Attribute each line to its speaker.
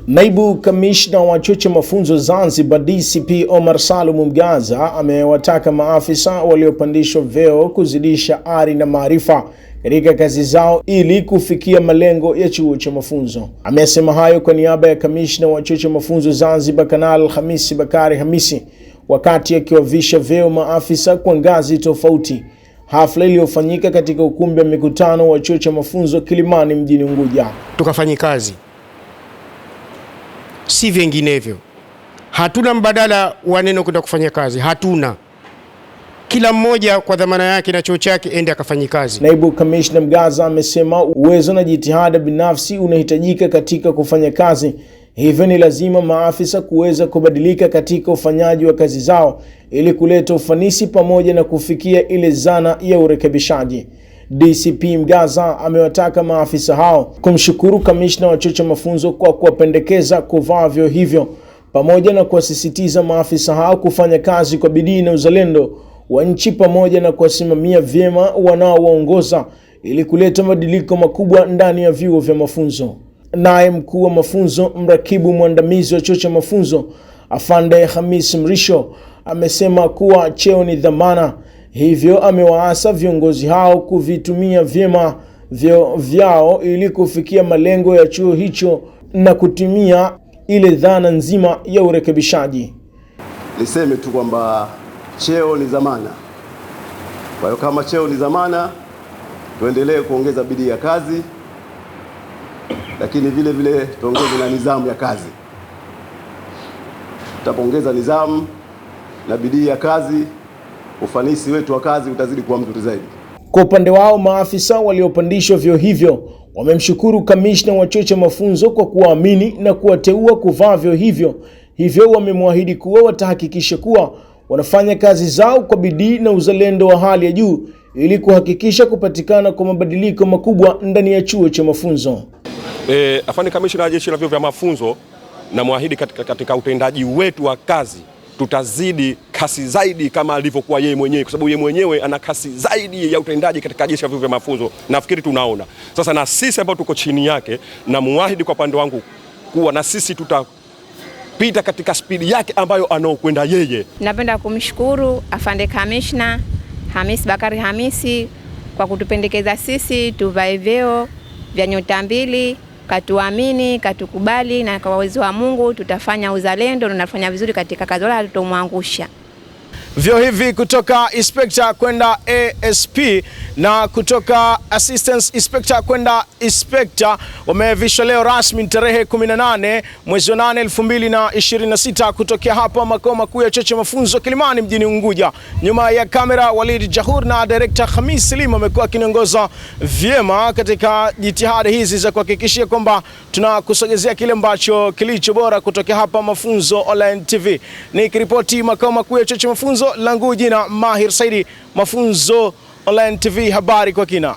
Speaker 1: Naibu Kamishna wa Chuo cha Mafunzo Zanzibar DCP Omar Salum Mgaza amewataka maafisa waliopandishwa vyeo kuzidisha ari na maarifa katika kazi zao ili kufikia malengo ya chuo cha mafunzo. Amesema hayo kwa niaba ya Kamishna wa Chuo cha Mafunzo Zanzibar Kanali Hamisi Bakari Hamisi wakati akiwavisha vyeo maafisa kwa ngazi tofauti, hafla iliyofanyika katika ukumbi wa mikutano wa Chuo cha Mafunzo Kilimani mjini Unguja.
Speaker 2: Tukafanya kazi, si vinginevyo. Hatuna mbadala wa neno kwenda kufanya kazi, hatuna. Kila mmoja kwa dhamana yake na chuo chake ende akafanya kazi.
Speaker 1: Naibu Kamishna Mgaza amesema uwezo na jitihada binafsi unahitajika katika kufanya kazi. Hivyo ni lazima maafisa kuweza kubadilika katika ufanyaji wa kazi zao ili kuleta ufanisi pamoja na kufikia ile zana ya urekebishaji. DCP Mgaza amewataka maafisa hao kumshukuru Kamishna wa Chuo cha Mafunzo kwa kuwapendekeza kuvaa vyeo hivyo pamoja na kuwasisitiza maafisa hao kufanya kazi kwa bidii na uzalendo wa nchi pamoja na kuwasimamia vyema wanaowaongoza ili kuleta mabadiliko makubwa ndani ya vyuo vya mafunzo. Naye mkuu wa mafunzo mrakibu mwandamizi wa Chuo cha Mafunzo Afande Hamis Mrisho amesema kuwa cheo ni dhamana, hivyo amewaasa viongozi hao kuvitumia vyema vyeo vyao ili kufikia malengo ya chuo hicho na kutimia ile dhana nzima ya urekebishaji.
Speaker 3: Niseme tu kwamba cheo ni dhamana. Kwa hiyo kama cheo ni dhamana, tuendelee kuongeza bidii ya kazi, lakini vile vile tuongeze na nidhamu ya kazi. Tutaongeza nidhamu na bidii ya kazi, ufanisi wetu wa kazi utazidi kuwa mzuri zaidi.
Speaker 1: Kwa upande wao, maafisa waliopandishwa vyeo hivyo wamemshukuru Kamishna wa Chuo cha Mafunzo kwa kuwaamini na kuwateua kuvaa vyeo hivyo. Hivyo wamemwahidi kuwa watahakikisha kuwa wanafanya kazi zao kwa bidii na uzalendo wa hali ya juu ili kuhakikisha kupatikana kwa mabadiliko makubwa ndani ya chuo cha mafunzo.
Speaker 4: Afande Kamishna wa Jeshi la Vyuo vya Mafunzo, na muahidi katika utendaji wetu wa kazi tutazidi kasi zaidi kama alivyokuwa yeye mwenyewe, kwa sababu yeye mwenyewe ana kasi zaidi ya utendaji katika Jeshi la Vyuo vya Mafunzo. Nafikiri tunaona sasa, na sisi ambao tuko chini yake, na muahidi kwa pande wangu kuwa na sisi tutapita katika spidi yake ambayo anaokwenda yeye.
Speaker 5: Napenda kumshukuru Afande Kamishna Hamis Bakari Hamisi kwa kutupendekeza sisi tuvae vyeo vya nyota 2, katuamini, katukubali, na kwa uwezo wa Mungu tutafanya uzalendo na tunafanya vizuri katika kazi, wala hatutomwangusha.
Speaker 1: Vyeo hivi kutoka Inspector kwenda ASP na kutoka Assistant Inspector kwenda Inspector wamevishwa leo rasmi tarehe 18 mwezi wa 8 2026 kutokea hapa makao makuu ya Chuo cha Mafunzo Kilimani mjini Unguja. Nyuma ya kamera Walid Jahur na Director Hamis Salim amekuwa akiongoza vyema katika jitihada hizi za kuhakikisha kwamba tunakusogezea kile ambacho kilicho bora kutokea hapa Mafunzo Online TV. Nikiripoti makao makuu ya Chuo cha Mafunzo, langu jina Mahir Saidi, Mafunzo Online TV, habari kwa kina.